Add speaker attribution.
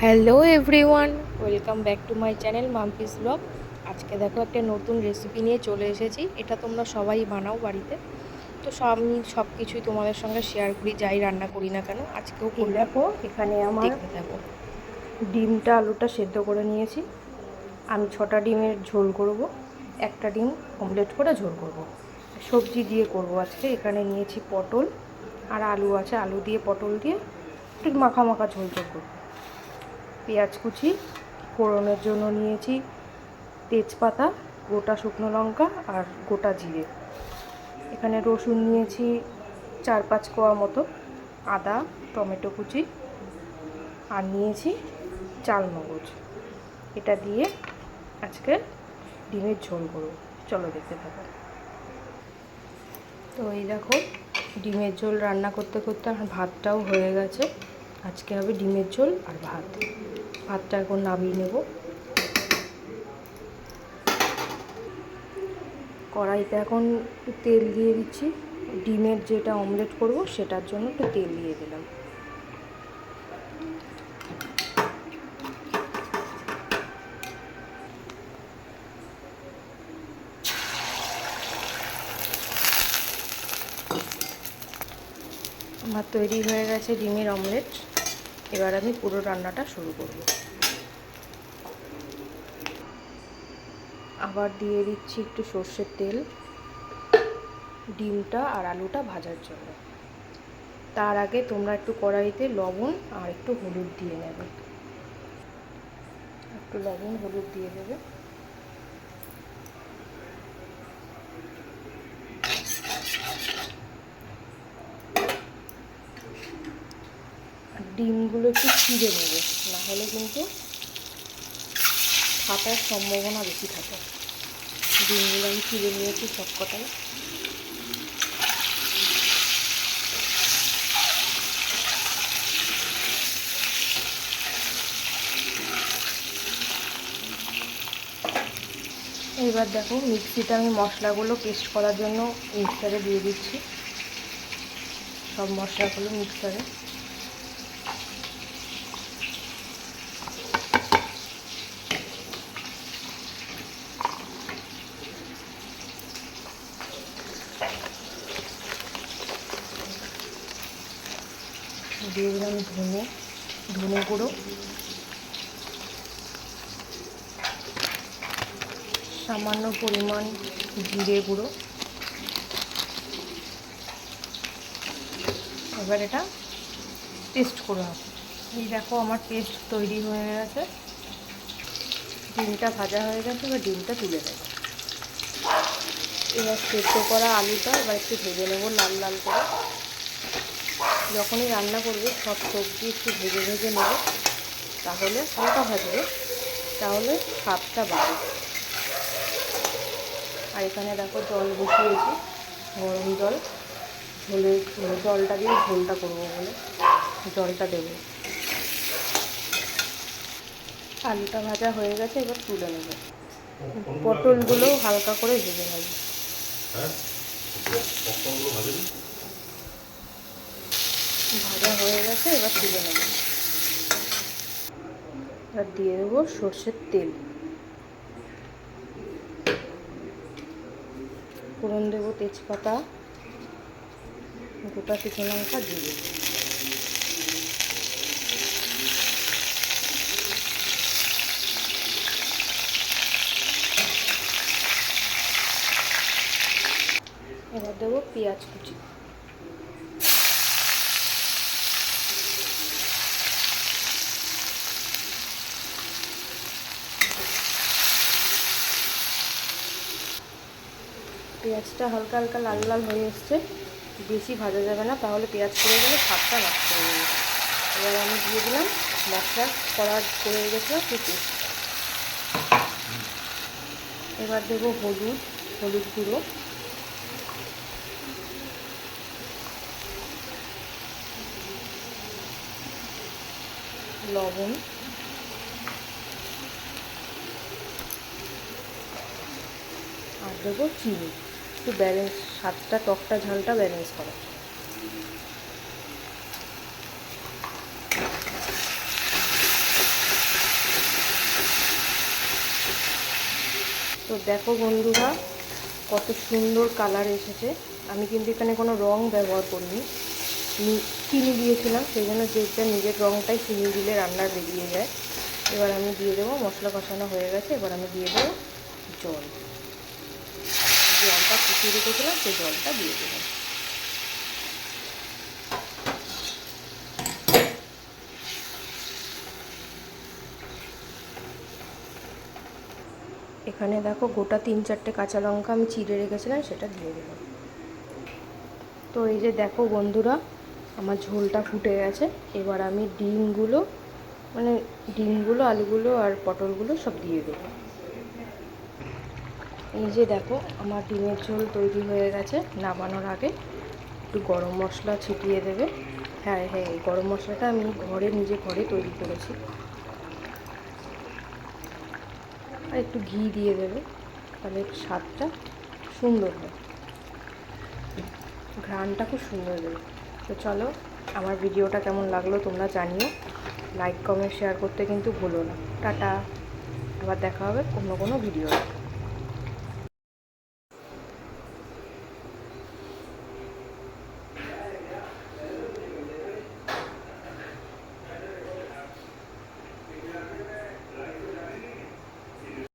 Speaker 1: Hello everyone, welcome back to my channel Mampi's blog. আজকে দেখো একটা নতুন রেসিপি নিয়ে চলে এসেছি। এটা তোমরা সবাই বানাও বাড়িতে। তো আমি সব কিছুই তোমাদের সঙ্গে শেয়ার করি, যাই রান্না করি না কেন। আজকেও
Speaker 2: এই
Speaker 1: করলাম,
Speaker 2: দেখো এখানে আমার
Speaker 1: দেখতে থাকো।
Speaker 2: ডিমটা আলুটা সেদ্ধ করে নিয়েছি। আমি 6টা ডিমের ঝোল করব, একটা ডিম অমলেট করে ঝোল করব। সবজি দিয়ে করব আজকে। এখানে নিয়েছি পটল আর আলু আছে, আলু দিয়ে পটল দিয়ে একটু মাখা মাখা ঝোল ঝোল করব। পেঁয়াজ কুচি, ফোড়নের জন্য নিয়েছি তেজপাতা, গোটা শুকনো লঙ্কা আর গোটা জিরে। এখানে রসুন নিয়েছি 4-5 কোয়া মতো, আদা, টমেটো কুচি আর নিয়েছি চালমগজ। এটা দিয়ে আজকে ডিমের ঝোল করব। চলো দেখতে থাকো। তো এই দেখো ডিমের ঝোল রান্না করতে করতে আমার ভাতটাও হয়ে গেছে। আজকে হবে ডিমের ঝোল আর ভাত। ভাতটা এখন নামিয়ে নেব। কড়াইতে এখন একটু তেল দিয়ে দিচ্ছি। ডিমের যেটা অমলেট করব সেটার জন্য একটু তেল দিয়ে দিলাম। আমার তৈরি হয়ে গেছে ডিমের অমলেট। এবার আমি পুরো রান্নাটা শুরু করব। আবার দিয়ে দিচ্ছি একটু সর্ষের তেল ডিমটা আর আলুটা ভাজার জন্য। তার আগে তোমরা একটু কড়াইতে লবণ আর একটু হলুদ দিয়ে নেবে। একটু লবণ হলুদ দিয়ে দেবে। আর ডিমগুলো একটু ছিঁড়ে নেবে, না হলে কিন্তু ফাটার সম্ভাবনা বেশি থাকে। ডিমগুলো আমি ছিঁড়ে নিয়েছি সবকটাই। এবার দেখো মিক্সিতে আমি মশলাগুলো পেস্ট করার জন্য মিক্সারে দিয়ে দিচ্ছি। সব মশলাগুলো মিক্সারে। দিয়ে দিলাম ধনে গুঁড়ো, সামান্য পরিমাণ জিরে গুঁড়ো। এবার এটা পেস্ট করে নেব। এই দেখো আমার পেস্ট তৈরি হয়ে গেছে। ডিমটা ভাজা হয়ে গেছে, এবার ডিমটা তুলে নেব। এবার সেদ্ধ করা আলুটা এবার একটু ভেজে নেব লাল লাল করে। যখনই রান্না করবে সব সবজি একটু ভেজে ভেজে নেব, তাহলে হালকা ভাজবে, তাহলে স্বাদটা বাড়ে। আর এখানে দেখো জল বসিয়েছি, গরম জল। জলটা দিয়ে ঝোলটা করবো বলে জলটা দেবো। আলুটা ভাজা হয়ে গেছে, এবার তুলে নেব। পটলগুলো হালকা করে ভেজে নেব। ভাজা হয়ে গেছে, এবার তুলে নেব। এবার দিয়ে দেবো সর্ষের তেল। ফোড়ন দেবো তেজপাতা, গোটা শুকনো লঙ্কা দিয়ে। এবার দেবো পেঁয়াজ কুচি। পেঁয়াজটা হালকা হালকা লাল লাল হয়ে এসছে, বেশি ভাজা যাবে না, তাহলে পেঁয়াজ পড়ে গেলে স্বাদটা নষ্ট হয়ে যাবে। এবার আমি দিয়ে দিলাম মশলা করে রেখেছিলাম পেঁয়াজ। এবার দেবো হলুদ গুঁড়ো, লবণ, আর দেবো চিনি, একটু ব্যালেন্স, স্বাদটা টকটা ঝালটা ব্যালেন্স করা। তো দেখো বন্ধুরা কত সুন্দর কালার এসেছে। আমি কিন্তু এখানে কোনো রং ব্যবহার করিনি, চিনি দিয়েছিলাম, সেই জন্য যেটা নিজের রংটাই চিনি দিলে রান্নার বেরিয়ে যায়। এবার আমি দিয়ে দেবো, মশলা কষানো হয়ে গেছে, এবার আমি দিয়ে দেবো জল। জলটা ফুটিয়ে রেখেছিলাম সেই জলটা দিয়ে দেবো। এখানে দেখো গোটা 3-4টে কাঁচা লঙ্কা আমি চিড়ে রেখেছিলাম, সেটা দিয়ে দিলাম। তো এই যে দেখো বন্ধুরা আমার ঝোলটা ফুটে গেছে। এবার আমি ডিমগুলো আলুগুলো আর পটলগুলো সব দিয়ে দেবো। এই যে দেখো আমার ডিমের ঝোল তৈরি হয়ে গেছে। নামানোর আগে একটু গরম মশলা ছিটিয়ে দেবে। হ্যাঁ, এই গরম মশলাটা আমি নিজে ঘরে তৈরি করেছি। আর একটু ঘি দিয়ে দেবে, তাহলে স্বাদটা সুন্দর হয়, ঘ্রাণটা খুব সুন্দর দেবে। তো চলো, আমার ভিডিওটা কেমন লাগলো তোমরা জানিও। লাইক কমেন্ট শেয়ার করতে কিন্তু ভুলো না। টাটা, আবার দেখা হবে অন্য কোনো ভিডিও।